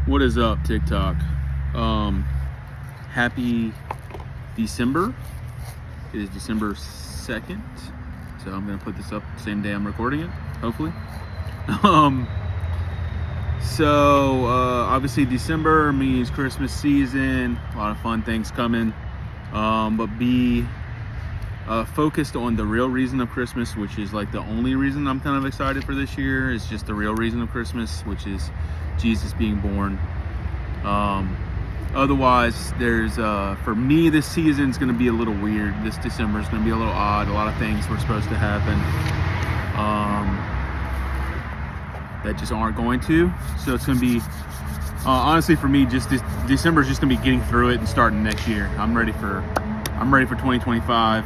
What is up, TikTok? Happy December. It is December 2nd. So I'm going to put this up the same day I'm recording it, hopefully. Obviously December means Christmas season, a lot of fun things coming. But be focused on the real reason of Christmas, which is like the only reason I'm kind of excited for this year. Is just the real reason of Christmas, which is Jesus being born. Otherwise, there's for me, this season is going to be a little weird. This December is going to be a little odd. A lot of things were supposed to happen that just aren't going to. So it's going to be honestly for me, just December is just going to be getting through it and starting next year. I'm ready for 2025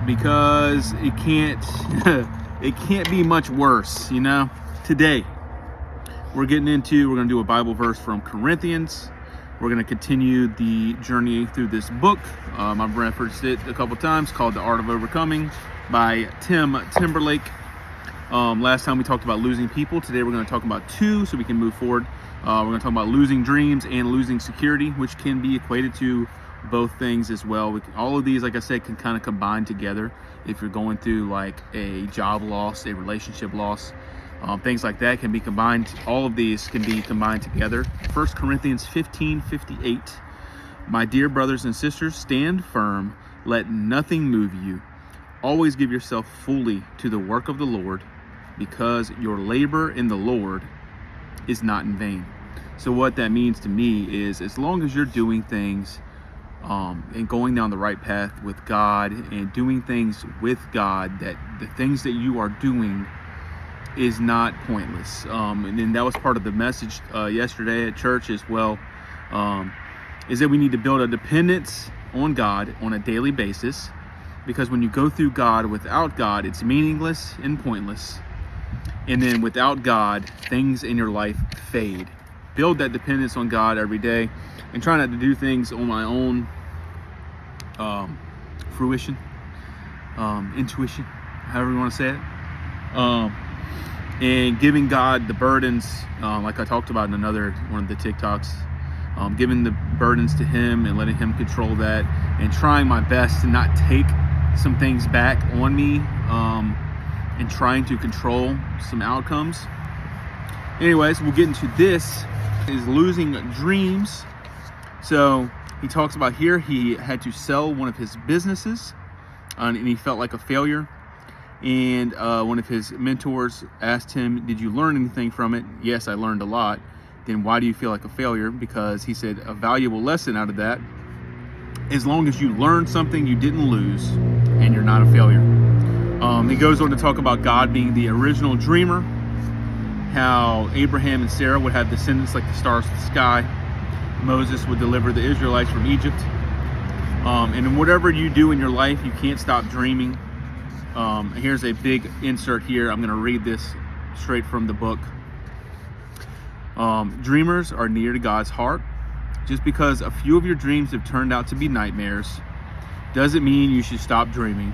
because it can't it can't be much worse, you know. Today we're going to do a Bible verse from Corinthians. We're going to continue the journey through this book. I've referenced it a couple times, called The Art of Overcoming by Tim Timberlake. Last time we talked about losing people. Today we're going to talk about two, so we can move forward. We're going to talk about losing dreams and losing security, which can be equated to both things as well. All of these, like I said, can kind of combine together if you're going through like a job loss, a relationship loss. Things like that can be combined. All of these can be combined together. 1 Corinthians 15:58. My dear brothers and sisters, stand firm. Let nothing move you. Always give yourself fully to the work of the Lord, because your labor in the Lord is not in vain. So what that means to me is, as long as you're doing things and going down the right path with God and doing things with God, that the things that you are doing is not pointless. And then that was part of the message yesterday at church as well, is that we need to build a dependence on God on a daily basis, because when you go through God without God, it's meaningless and pointless. And then without God, things in your life fade. Build that dependence on God every day, and try not to do things on my own fruition, intuition, however you want to say it. And giving God the burdens, like I talked about in one of the TikToks, giving the burdens to Him and letting Him control that, and trying my best to not take some things back on me, and trying to control some outcomes. Anyways, we'll get into this, is losing dreams. So he talks about here, he had to sell one of his businesses, and he felt like a failure. And one of his mentors asked him, did you learn anything from it? Yes, I learned a lot. Then why do you feel like a failure? Because he said a valuable lesson out of that, as long as you learned something, you didn't lose, and you're not a failure. He goes on to talk about God being the original dreamer, how Abraham and Sarah would have descendants like the stars of the sky. Moses would deliver the Israelites from Egypt. And whatever you do in your life, you can't stop dreaming. Here's a big insert here. I'm going to read this straight from the book. Dreamers are near to God's heart. Just because a few of your dreams have turned out to be nightmares doesn't mean you should stop dreaming.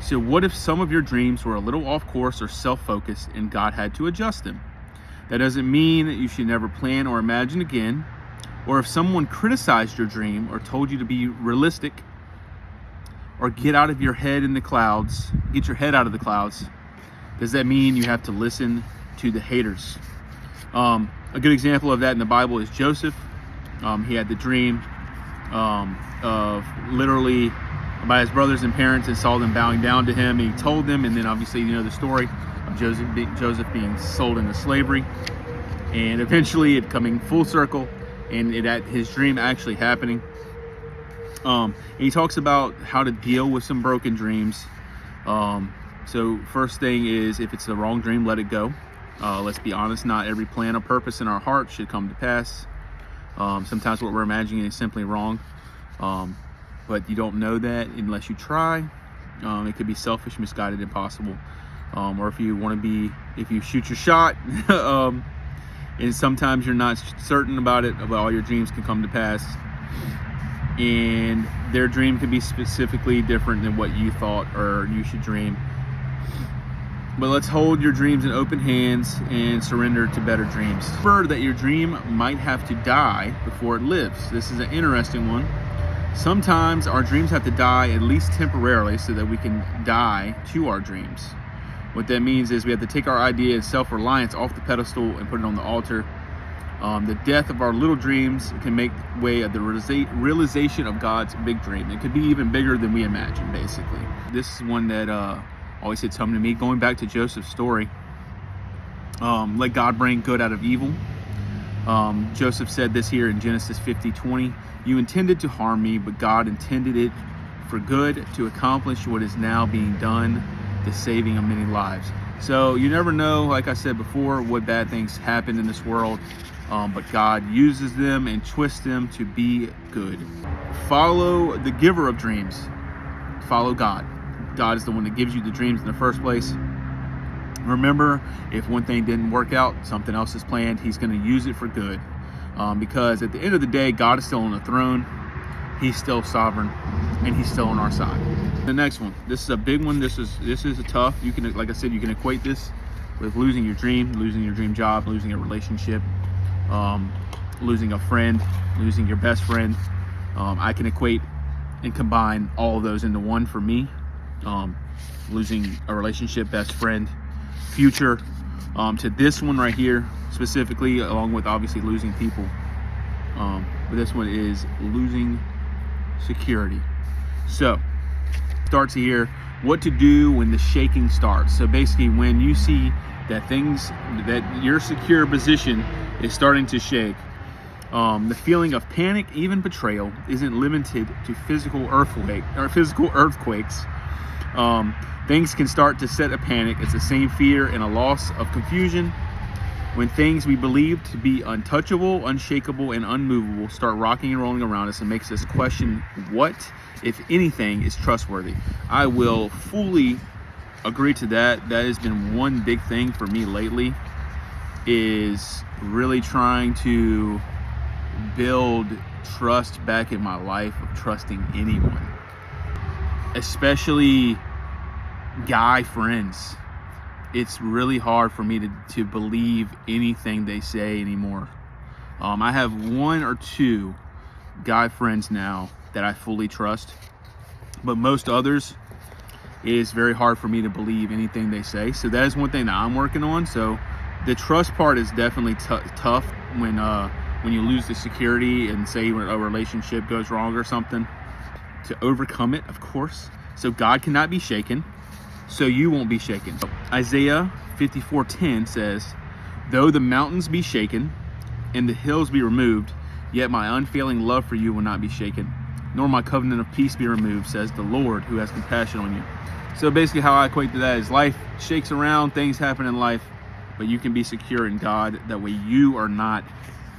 So what if some of your dreams were a little off course or self-focused and God had to adjust them? That doesn't mean that you should never plan or imagine again. Or if someone criticized your dream or told you to be realistic, or get your head out of the clouds, does that mean you have to listen to the haters? A good example of that in the Bible is Joseph. He had the dream of literally by his brothers and parents, and saw them bowing down to him. He told them, and then obviously you know the story of Joseph being sold into slavery, and eventually it coming full circle, and his dream actually happening. And he talks about how to deal with some broken dreams. So first thing is, if it's the wrong dream, let it go. Let's be honest, not every plan or purpose in our heart should come to pass. Sometimes what we're imagining is simply wrong. But you don't know that unless you try. It could be selfish, misguided, impossible. Or if you shoot your shot, and sometimes you're not certain about it, about all your dreams can come to pass. And their dream could be specifically different than what you thought or you should dream. But let's hold your dreams in open hands and surrender to better dreams. Remember that your dream might have to die before it lives. This is an interesting one. Sometimes our dreams have to die at least temporarily so that we can die to our dreams. What that means is we have to take our idea of self-reliance off the pedestal and put it on the altar. The death of our little dreams can make way of the realization of God's big dream. It could be even bigger than we imagine, basically. This is one that always hits home to me. Going back to Joseph's story, let God bring good out of evil. Joseph said this here in Genesis 50:20. You intended to harm me, but God intended it for good to accomplish what is now being done, the saving of many lives. So you never know, like I said before, what bad things happen in this world, but God uses them and twists them to be good. Follow the giver of dreams. Follow God. God is the one that gives you the dreams in the first place. Remember, if one thing didn't work out, something else is planned. He's going to use it for good. Because at the end of the day, God is still on the throne. He's still sovereign, and he's still on our side. The next one, this is a big one. This is a tough. You can, like I said, you can equate this with losing your dream job, losing a relationship, losing a friend, losing your best friend. I can equate and combine all of those into one for me. Losing a relationship, best friend, future, to this one right here specifically, along with obviously losing people. But this one is losing security. So starts here, what to do when the shaking starts. So basically, when you see that your secure position is starting to shake, the feeling of panic, even betrayal, isn't limited to physical earthquakes. Things can start to set a panic. It's the same fear and a loss of confusion. When things we believe to be untouchable, unshakable, and unmovable start rocking and rolling around us, and makes us question what, if anything, is trustworthy. I will fully agree to that. That has been one big thing for me lately, is really trying to build trust back in my life, of trusting anyone, especially guy friends. It's really hard for me to believe anything they say anymore. I have one or two guy friends now that I fully trust, but most others, it's very hard for me to believe anything they say. So that is one thing that I'm working on. So the trust part is definitely tough when you lose the security and say a relationship goes wrong or something. To overcome it, of course. So God cannot be shaken, so you won't be shaken. Isaiah 54:10 says, though the mountains be shaken and the hills be removed, yet my unfailing love for you will not be shaken, nor my covenant of peace be removed, says the Lord who has compassion on you. So basically how I equate to that is life shakes around, things happen in life, but you can be secure in God. That way you are not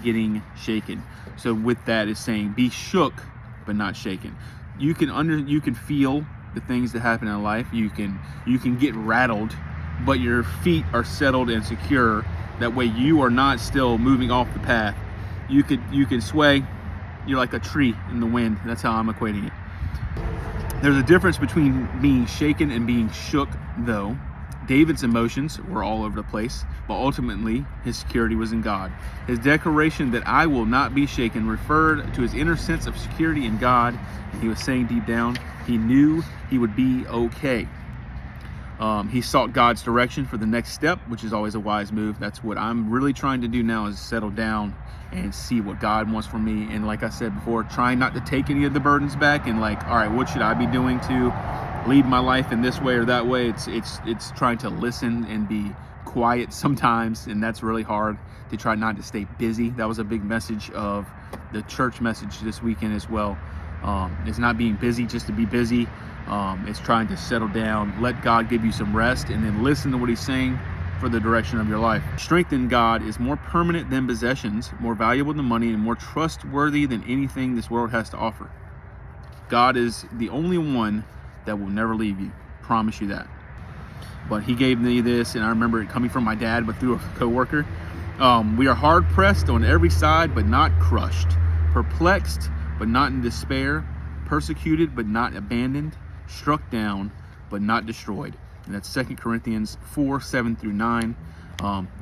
getting shaken. So with that is saying, be shook but not shaken. You can feel the things that happen in life. You can get rattled, but your feet are settled and secure. That way you are not still moving off the path. You can sway. You're like a tree in the wind. That's how I'm equating it. There's a difference between being shaken and being shook, though. David's emotions were all over the place, but ultimately his security was in God. His declaration that I will not be shaken referred to his inner sense of security in God, and he was saying deep down, he knew he would be okay. He sought God's direction for the next step, which is always a wise move. That's what I'm really trying to do now, is settle down and see what God wants from me. And like I said before, trying not to take any of the burdens back and like, all right, what should I be doing to lead my life in this way or that way? It's trying to listen and be quiet sometimes, and that's really hard, to try not to stay busy. That was a big message of the church message this weekend as well. It's not being busy just to be busy. It's trying to settle down, let God give you some rest, and then listen to what he's saying for the direction of your life. Strength in God is more permanent than possessions, more valuable than money, and more trustworthy than anything this world has to offer. God is the only one that will never leave you. Promise you that. But he gave me this, and I remember it coming from my dad, but through a coworker. We are hard pressed on every side, but not crushed. Perplexed, but not in despair. Persecuted, but not abandoned. Struck down, but not destroyed. And that's 2 Corinthians 4, 7 through 9.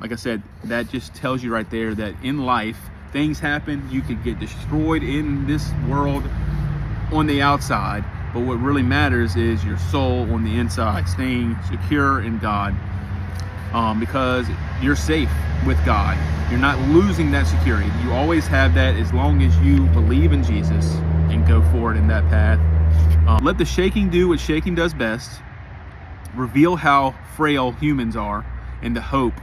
Like I said, that just tells you right there that in life, things happen. You could get destroyed in this world on the outside, but what really matters is your soul on the inside, staying secure in God, because you're safe with God. You're not losing that security. You always have that as long as you believe in Jesus and go forward in that path. Let the shaking do what shaking does best. Reveal how frail humans are and the hope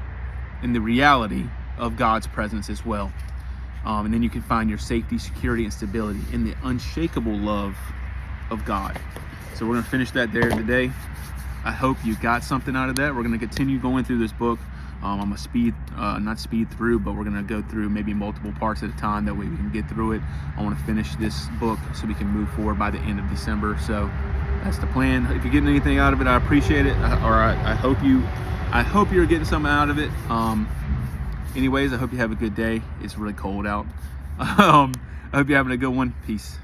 and the reality of God's presence as well. And then you can find your safety, security, and stability in the unshakable love of God. So we're going to finish that there today. I hope you got something out of that. We're going to continue going through this book. I'm going to not speed through, but we're going to go through maybe multiple parts at a time. That way we can get through it. I want to finish this book so we can move forward by the end of December. So that's the plan. If you're getting anything out of it, I appreciate it. I hope you're getting something out of it. Anyways, I hope you have a good day. It's really cold out. I hope you're having a good one. Peace.